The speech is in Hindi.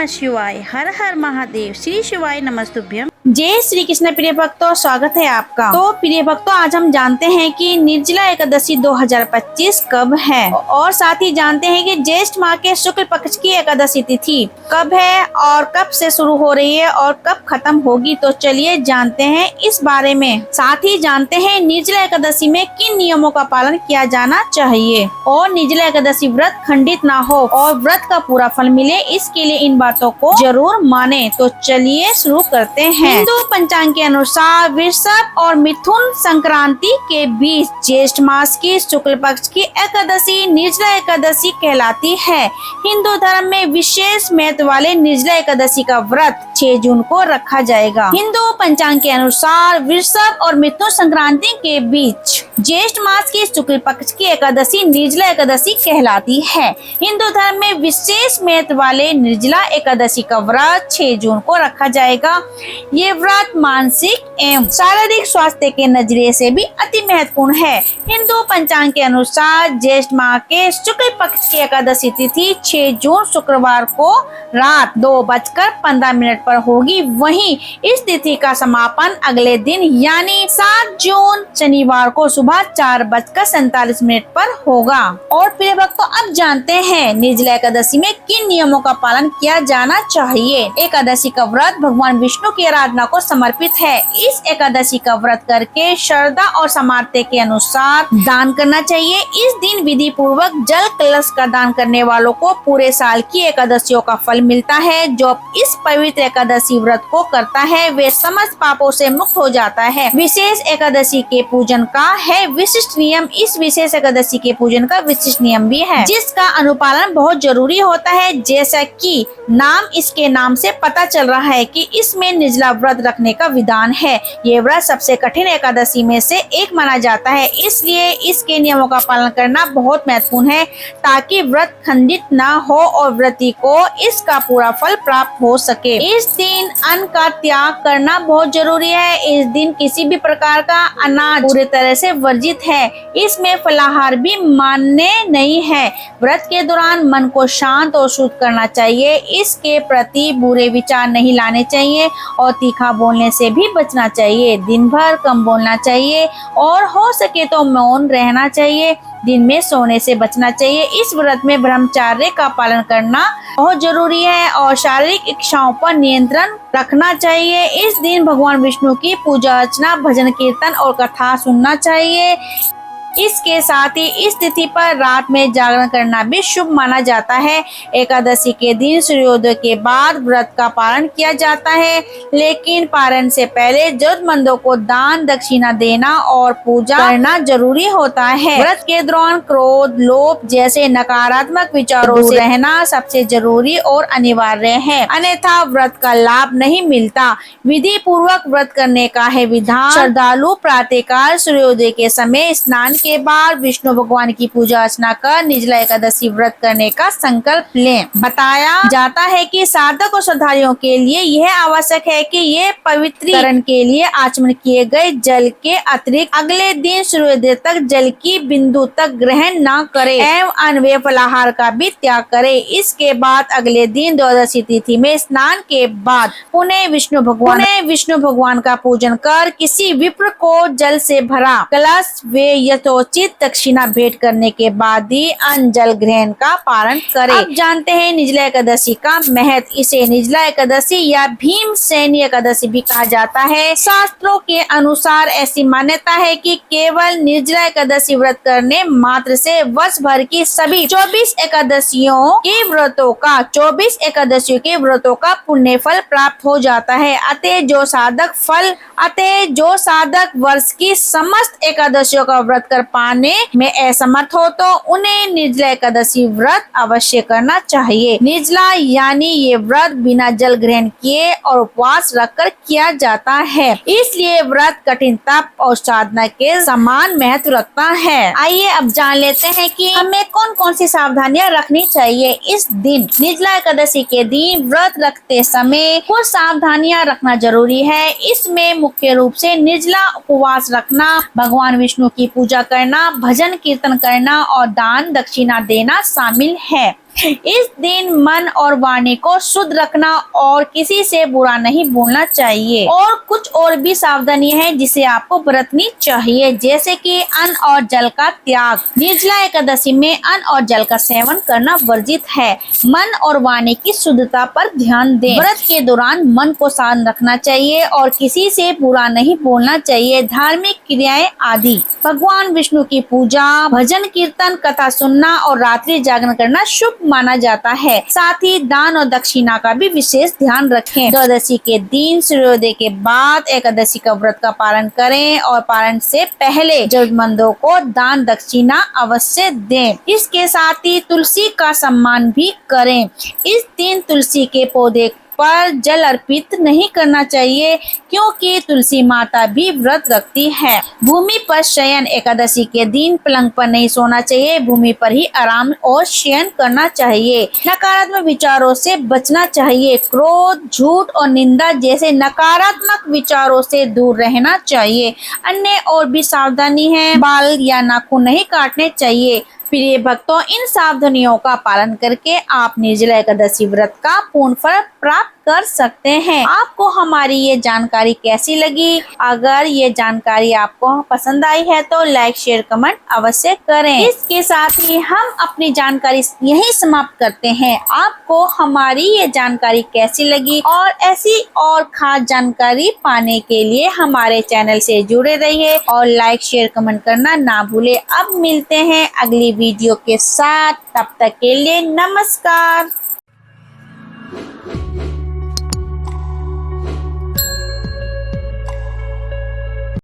नमः शिवाय। हर हर महादेव। श्री शिवाय नमस्तुभ्यम। जय श्री कृष्ण। प्रिय भक्तों, स्वागत है आपका। तो प्रिय भक्तों, आज हम जानते हैं कि निर्जला एकादशी 2025 कब है और साथ ही जानते हैं कि ज्येष्ठ माह के शुक्ल पक्ष की एकादशी तिथि कब है और कब से शुरू हो रही है और कब खत्म होगी। तो चलिए जानते हैं इस बारे में। साथ ही जानते हैं निर्जला एकादशी में किन नियमों का पालन किया जाना चाहिए और निर्जला एकादशी व्रत खंडित ना हो और व्रत का पूरा फल मिले, इसके लिए इन बातों को जरूर माने। तो चलिए शुरू करते हैं। हिंदू पंचांग के अनुसार वृषभ और मिथुन संक्रांति के बीच ज्येष्ठ मास की शुक्ल पक्ष की एकादशी निर्जला एकादशी कहलाती है। हिंदू धर्म में विशेष महत्व वाले निर्जला एकादशी का व्रत 6 जून को रखा जाएगा। हिंदू पंचांग के अनुसार वृषभ और मिथुन संक्रांति के बीच ज्येष्ठ मास की शुक्ल पक्ष की एकादशी निर्जला एकादशी कहलाती है। हिंदू धर्म में विशेष महत्व वाले निर्जला एकादशी का व्रत 6 जून को रखा जाएगा। ये व्रत मानसिक एवं शारीरिक स्वास्थ्य के नजरिए से भी अति महत्वपूर्ण है। हिंदू पंचांग के अनुसार ज्येष्ठ माह के शुक्ल पक्ष की एकादशी तिथि 6 जून शुक्रवार को रात 2:15 पर होगी। वहीं इस तिथि का समापन अगले दिन यानी 7 जून शनिवार को सुबह 4:47 पर होगा। और प्रिय भक्तों, अब जानते हैं निर्जला एकादशी में किन नियमों का पालन किया जाना चाहिए। एकादशी का व्रत भगवान विष्णु की आराधना को समर्पित है। इस एकादशी का व्रत करके श्रद्धा और सामर्थ्य के अनुसार दान करना चाहिए। इस दिन विधि पूर्वक जल कलश का दान करने वालों को पूरे साल की एकादशियों का फल मिलता है। जो इस पवित्र एकादशी व्रत को करता है वे समस्त पापों से मुक्त हो जाता है। विशेष एकादशी के पूजन का है विशिष्ट नियम। इस विशेष एकादशी के पूजन का विशिष्ट नियम भी है जिसका अनुपालन बहुत जरूरी होता है। जैसा कि नाम इसके नाम से पता चल रहा है कि इसमें निर्जला व्रत रखने का विधान है। ये व्रत सबसे कठिन एकादशी में से एक माना जाता है, इसलिए इसके नियमों का पालन करना बहुत महत्वपूर्ण है ताकि व्रत खंडित ना हो और व्रती को इसका पूरा फल प्राप्त हो सके। इस दिन अन्न का त्याग करना बहुत जरूरी है। इस दिन किसी भी प्रकार का अनाज पूरी तरह से वर्जित है। इसमें फलाहार भी मान्य नहीं है। व्रत के दौरान मन को शांत और शुद्ध करना चाहिए। इसके प्रति बुरे विचार नहीं लाने चाहिए और तीखा बोलने से भी बचना चाहिए। दिन भर कम बोलना चाहिए और हो सके तो मौन रहना चाहिए। दिन में सोने से बचना चाहिए। इस व्रत में ब्रह्मचर्य का पालन करना बहुत जरूरी है और शारीरिक इच्छाओं पर नियंत्रण रखना चाहिए। इस दिन भगवान विष्णु की पूजा अर्चना, भजन कीर्तन और कथा सुनना चाहिए। इसके साथ ही इस तिथि पर रात में जागरण करना भी शुभ माना जाता है। एकादशी के दिन सूर्योदय के बाद व्रत का पालन किया जाता है, लेकिन पारण से पहले जरूरतमंदों को दान दक्षिणा देना और पूजा करना जरूरी होता है। व्रत के दौरान क्रोध, लोभ जैसे नकारात्मक विचारों से रहना सबसे जरूरी और अनिवार्य है, अन्यथा व्रत का लाभ नहीं मिलता। विधि पूर्वक व्रत करने का है विधान। श्रद्धालु प्रातःकाल सूर्योदय के समय स्नान के बाद विष्णु भगवान की पूजा अर्चना कर निर्जला एकादशी व्रत करने का संकल्प लें। बताया जाता है कि साधक और श्रद्धालुओं के लिए यह आवश्यक है कि ये पवित्रीकरण के लिए आचमन किए गए जल के अतिरिक्त अगले दिन सूर्योदय तक जल की बिंदु तक ग्रहण न करे एवं अन्य फलाहार का भी त्याग करे। इसके बाद अगले दिन द्वादशी तिथि में स्नान के बाद पुनः विष्णु भगवान का पूजन कर किसी विप्र को जल से भरा कलश वे यथोचित दक्षिणा भेंट करने के बाद ही अन्न जल ग्रहण का पालन करें। अब जानते हैं निर्जला एकादशी का महत्व। इसे निर्जला एकादशी या भीमसेनी एकादशी भी कहा जाता है। शास्त्रों के अनुसार ऐसी मान्यता है कि केवल निर्जला एकादशी व्रत करने मात्र से वर्ष भर की सभी 24 एकादशियों के व्रतों का पुण्य फल प्राप्त हो जाता है। अतः जो साधक वर्ष की समस्त एकादशियों का व्रत कर पाने में असमर्थ हो तो उन्हें निर्जला एकादशी व्रत अवश्य करना चाहिए। निर्जला यानी ये व्रत बिना जल ग्रहण किए और उपवास रखकर किया जाता है, इसलिए व्रत कठिन तप और साधना के समान महत्व रखता है। आइए अब जान लेते हैं कि हमें कौन कौन सी सावधानियां रखनी चाहिए इस दिन। निर्जला एकादशी के दिन व्रत रखते समय कुछ सावधानियां रखना जरूरी है। इसमें मुख्य रूप से निर्जला उपवास रखना, भगवान विष्णु की पूजा करना, भजन कीर्तन करना और दान दक्षिणा देना शामिल है। इस दिन मन और वाणी को शुद्ध रखना और किसी से बुरा नहीं बोलना चाहिए। और कुछ और भी सावधानी है जिसे आपको बरतनी चाहिए, जैसे कि अन्न और जल का त्याग। निर्जला एकादशी में अन्न और जल का सेवन करना वर्जित है। मन और वाणी की शुद्धता पर ध्यान दें। व्रत के दौरान मन को शांत रखना चाहिए और किसी से बुरा नहीं बोलना चाहिए। धार्मिक क्रियाएं आदि, भगवान विष्णु की पूजा, भजन कीर्तन, कथा सुनना और रात्रि जागरण करना शुभ माना जाता है। साथ ही दान और दक्षिणा का भी विशेष ध्यान रखें। द्वादशी के दिन सूर्योदय के बाद एकादशी का व्रत का पालन करें और पालन से पहले जरूरतमंदों को दान दक्षिणा अवश्य दें। इसके साथ ही तुलसी का सम्मान भी करें। इस दिन तुलसी के पौधे पर जल अर्पित नहीं करना चाहिए, क्योंकि तुलसी माता भी व्रत रखती है। भूमि पर शयन, एकादशी के दिन पलंग पर नहीं सोना चाहिए, भूमि पर ही आराम और शयन करना चाहिए। नकारात्मक विचारों से बचना चाहिए। क्रोध, झूठ और निंदा जैसे नकारात्मक विचारों से दूर रहना चाहिए। अन्य और भी सावधानी है, बाल या नाखून नहीं काटने चाहिए। प्रिय भक्तों, इन सावधानियों का पालन करके आप निर्जला एकादशी व्रत का पूर्ण फल प्राप्त कर सकते हैं। आपको हमारी ये जानकारी कैसी लगी? अगर ये जानकारी आपको पसंद आई है तो लाइक, शेयर, कमेंट अवश्य करें। इसके साथ ही हम अपनी जानकारी यहीं समाप्त करते हैं। आपको हमारी ये जानकारी कैसी लगी और ऐसी और खास जानकारी पाने के लिए हमारे चैनल से जुड़े रहिए और लाइक, शेयर, कमेंट करना ना भूले। अब मिलते हैं अगली वीडियो के साथ, तब तक के लिए नमस्कार।